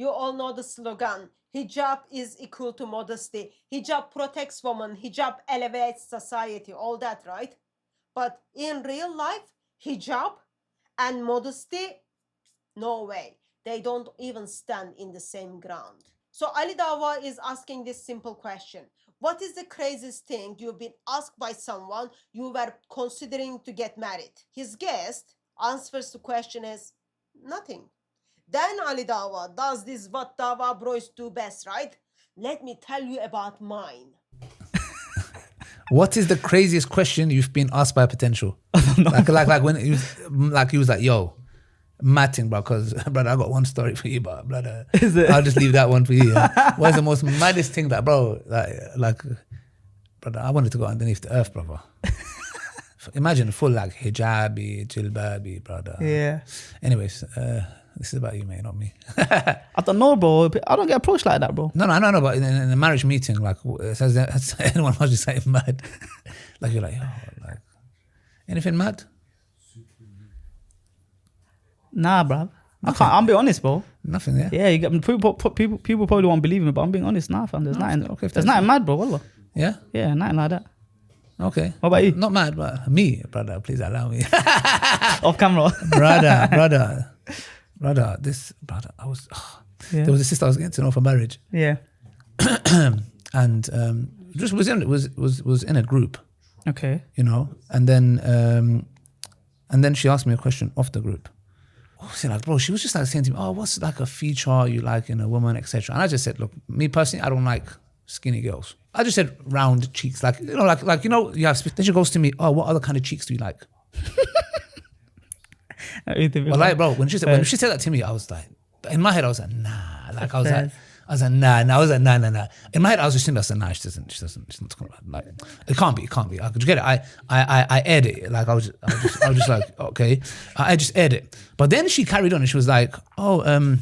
You all know the slogan, hijab is equal to modesty. Hijab protects women. Hijab elevates society. All that, right? But in real life, hijab and modesty, no way. They don't even stand in the same ground. So Ali Dawah is asking this simple question. What is the craziest thing you've been asked by someone you were considering to get married? His guest answers the question is nothing. Then Ali Dawah does this what Dawah bros do best, right? Let me tell you about mine. What is the craziest question you've been asked by a potential? like when he was like, yo, matting, bro, because brother, I got one story for you, but brother, I'll just leave that one for you. Yeah? What is the most maddest thing that, bro, like brother, I wanted to go underneath the earth, brother. Imagine full like hijabi, jilbabi, brother. Yeah. Anyways, this is about you, mate, not me. I don't know, bro. I don't get approached like that, bro. No, but in a marriage meeting, like, has anyone watched something mad? Like, you're like, oh, like, anything mad? Nah, bro. I'm being honest, bro. Nothing, yeah? Yeah, you get people probably won't believe me, but I'm being honest. Nah, fam. There's nothing. okay, There's nothing mad, bro. Wallah. Yeah? Yeah, nothing like that. Okay. What about you? Not mad, but me, brother, please allow me. Off camera. brother, I was, Yeah. there was a sister I was getting to know for marriage. Yeah. And just was in a group, Okay. you know, and then she asked me a question off the group. Like, bro, she was just like saying to me, oh, what's like a feature you like in a woman, etc. And I just said, look, me personally, I don't like skinny girls. I just said round cheeks, like, you know, like you know, you have. Then she goes to me, oh, what other kind of cheeks do you like? Well, like, bro, when she said that to me, I was like, in my head, I was like, nah. Like, I was like, nah. In my head, I was just thinking, I said, nah, she's not talking about, like, it can't be. Could you get it? I aired it. Like, I was just like, okay. I just aired it. But then she carried on and she was like, oh,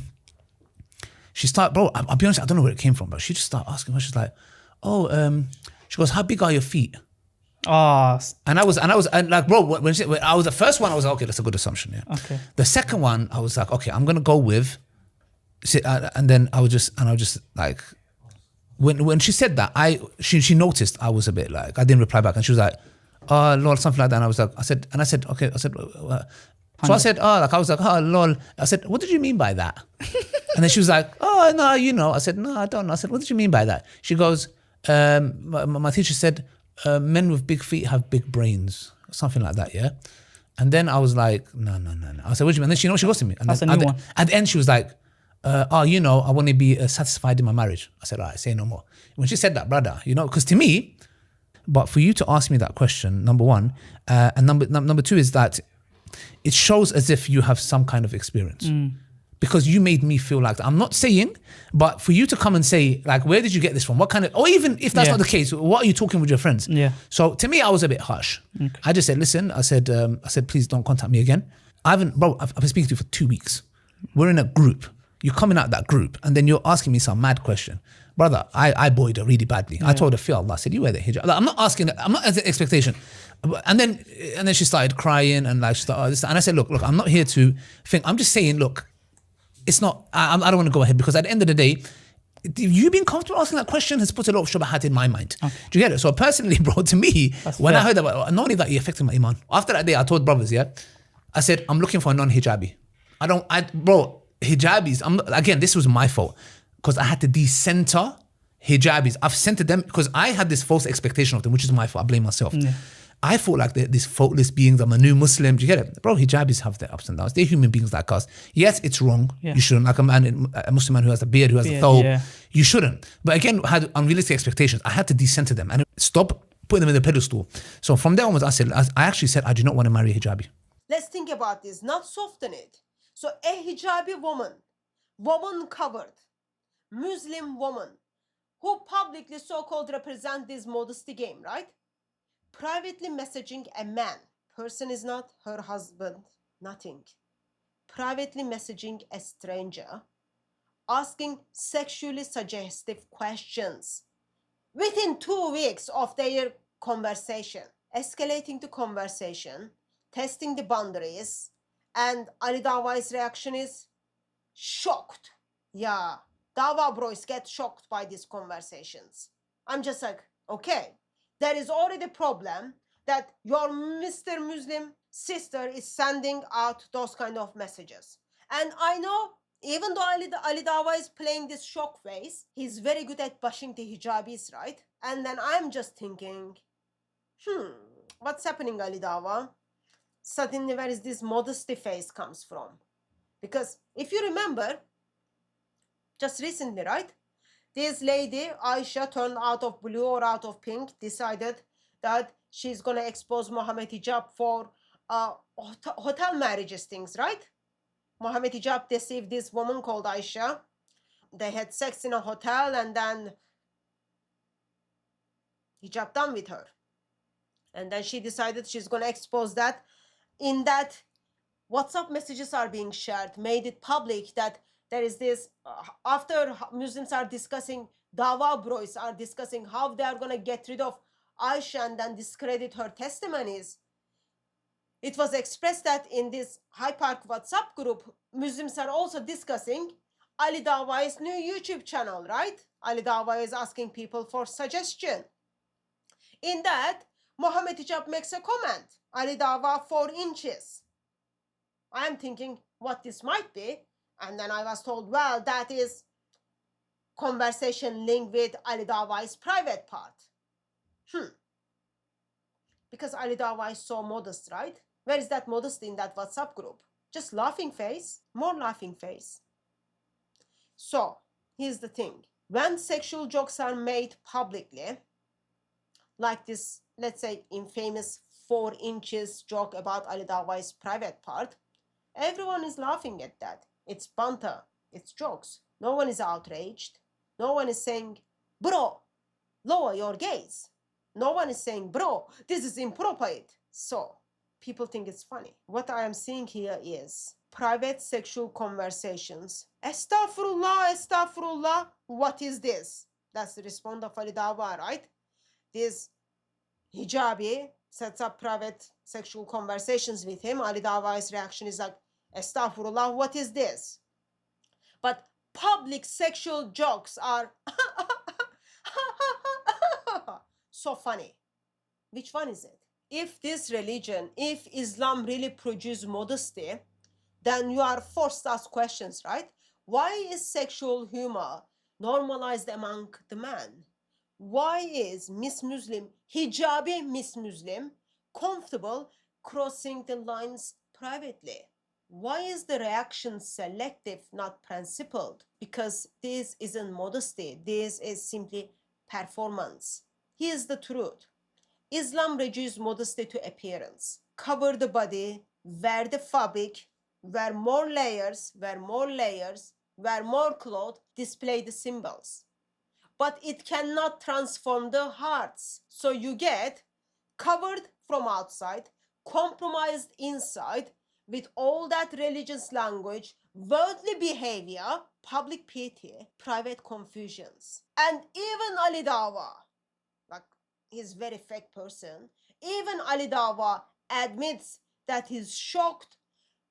she started, bro, I'll be honest, I don't know where it came from, but she just started asking her, she's like, oh, she goes, how big are your feet? Oh. And I was like, bro, when I was the first one, I was like, okay, that's a good assumption, yeah. Okay. The second one, I was like, okay, I'm gonna go with, and then I was just like, when she said that, she noticed I was a bit like, I didn't reply back, and she was like, oh, lol, something like that, and I was like, I said, okay, so I said, oh, like, I was like, oh, lol, I said, what did you mean by that? And then she was like, oh, no, you know, I said, no, I don't know. I said, what did you mean by that? She goes, my teacher said, men with big feet have big brains, something like that, yeah? And then I was like, no. I said, what do you mean? And then she goes to me. And that's then, a new one. At the end, she was like, oh, you know, I want to be satisfied in my marriage. I said, all right, say no more. When she said that, brother, you know, because to me, but for you to ask me that question, number one, and number two is that it shows as if you have some kind of experience. Because you made me feel like that. I'm not saying, but for you to come and say, like, where did you get this from? What kind of, or even if that's not the case, what are you talking with your friends? Yeah. So to me, I was a bit harsh. Okay. I just said, listen, I said, please don't contact me again. I've been speaking to you for 2 weeks. We're in a group. You're coming out that group, and then you're asking me some mad question. Brother, I boyed her really badly. I told her, fear Allah. I said, you wear the hijab. Like, I'm not asking, I'm not as an expectation. And then she started crying and like, she started, oh, this, and I said, look, I'm not here to think. I'm just saying, look, it's not, I don't want to go ahead, because at the end of the day, you being comfortable asking that question has put a lot of shubahat in my mind. Okay. Do you get it? So personally, bro, to me, when I heard that, not only that, it affected my iman. After that day, I told brothers, yeah, I said, I'm looking for a non-hijabi. Bro, hijabis, again, this was my fault, because I had to decenter hijabis. I've centered them because I had this false expectation of them, which is my fault. I blame myself. Yeah. I thought like these faultless beings. I'm a new Muslim. Do you get it? Bro, hijabis have their ups and downs. They're human beings like us. Yes, it's wrong. Yeah. You shouldn't. Like a Muslim man who has a beard, who has a thobe. You shouldn't. But again, I had unrealistic expectations. I had to decenter them and stop putting them in the pedestal. So from there onwards, I actually said, I do not want to marry a hijabi. Let's think about this, not soften it. So a hijabi woman covered, Muslim woman, who publicly so-called represent this modesty game, right? Privately messaging a man, person is not her husband, nothing. Privately messaging a stranger, asking sexually suggestive questions within 2 weeks of their conversation, escalating the conversation, testing the boundaries, and Ali Dawah's reaction is shocked. Yeah, Dawah bros get shocked by these conversations. I'm just like, okay, there is already a problem that your Mr. Muslim sister is sending out those kind of messages. And I know, even though Ali Dawah is playing this shock face, he's very good at bashing the hijabis, right? And then I'm just thinking, what's happening, Ali Dawah? Suddenly, where is this modesty face comes from? Because if you remember, just recently, right? This lady, Aisha, turned out of blue or out of pink, decided that she's gonna expose Mohammed Hijab for hotel marriages things, right? Mohammed Hijab deceived this woman called Aisha. They had sex in a hotel and then Hijab done with her. And then she decided she's gonna expose that. In that, WhatsApp messages are being shared, made it public that there is this, after Muslims are discussing, Dawah bros are discussing how they are going to get rid of Aisha and then discredit her testimonies. It was expressed that in this High Park WhatsApp group, Muslims are also discussing Ali Dawah's new YouTube channel, right? Ali Dawah is asking people for suggestion. In that, Mohammed Hijab makes a comment, Ali Dawah 4 inches. I'm thinking what this might be. And then I was told, well, that is conversation linked with Ali Dawah's private part. Because Ali Dawah is so modest, right? Where is that modesty in that WhatsApp group? Just laughing face, more laughing face. So, here's the thing. When sexual jokes are made publicly, like this, let's say, infamous 4 inches joke about Ali Dawah's private part, everyone is laughing at that. It's banter. It's jokes. No one is outraged. No one is saying, bro, lower your gaze. No one is saying, bro, this is inappropriate. So, people think it's funny. What I am seeing here is private sexual conversations. Astaghfirullah, astaghfirullah. What is this? That's the response of Ali Dawah, right? This hijabi sets up private sexual conversations with him. Ali Dawah's reaction is like, astaghfirullah, what is this? But public sexual jokes are so funny. Which one is it? If this religion, if Islam really produces modesty, then you are forced to ask questions, right? Why is sexual humor normalized among the men? Why is Miss Muslim, hijabi Miss Muslim, comfortable crossing the lines privately? Why is the reaction selective, not principled? Because this isn't modesty, this is simply performance. Here's the truth. Islam reduces modesty to appearance. Cover the body, wear the fabric, wear more layers, wear more layers, wear more clothes, display the symbols. But it cannot transform the hearts. So you get covered from outside, compromised inside, with all that religious language, worldly behavior, public piety, private confusions. And even Ali Dawah, like he's a very fake person, even Ali Dawah admits that he's shocked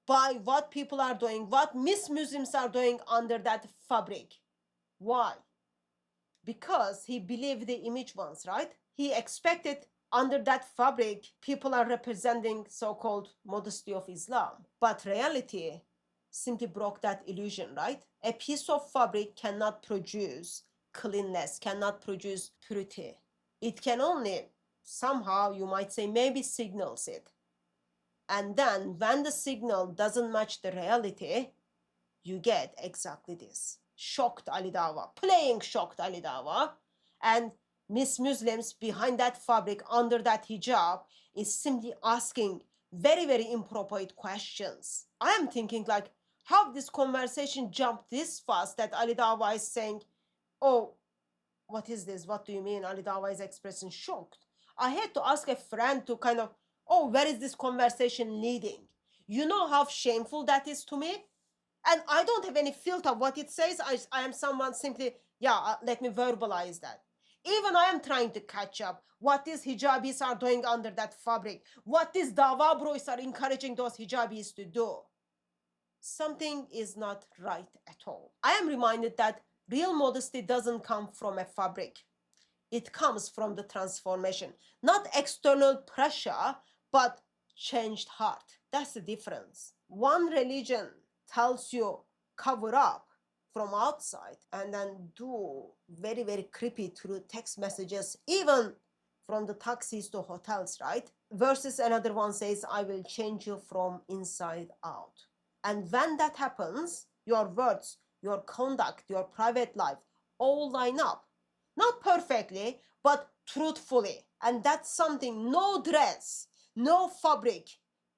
by what people are doing, what Miss Muslims are doing under that fabric. Why? Because he believed the image once, right? He expected under that fabric, people are representing so-called modesty of Islam. But reality simply broke that illusion, right? A piece of fabric cannot produce cleanness, cannot produce purity. It can only, somehow, you might say, maybe signals it. And then when the signal doesn't match the reality, you get exactly this. Shocked Ali Dawah, playing shocked Ali Dawah, and Miss Muslims behind that fabric, under that hijab, is simply asking very, very inappropriate questions. I am thinking like, how this conversation jumped this fast that Ali Dawah is saying, oh, what is this? What do you mean? Ali Dawah is expressing shocked. I had to ask a friend to kind of, oh, where is this conversation leading? You know how shameful that is to me? And I don't have any filter what it says. I am someone simply, let me verbalize that. Even I am trying to catch up. What these hijabis are doing under that fabric. What these Dawah bros are encouraging those hijabis to do. something is not right at all. I am reminded that real modesty doesn't come from a fabric. It comes from the transformation, not external pressure, but changed heart. That's the difference. One religion tells you cover up from outside and then do very, very creepy through text messages, even from the taxis to hotels, right? Versus another one says, I will change you from inside out. And when that happens, your words, your conduct, your private life all line up. Not perfectly, but truthfully. And that's something no dress, no fabric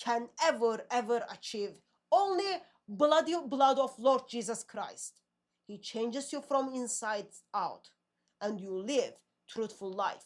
can ever, ever achieve. Only blood of Lord Jesus Christ. He changes you from inside out and you live truthful life.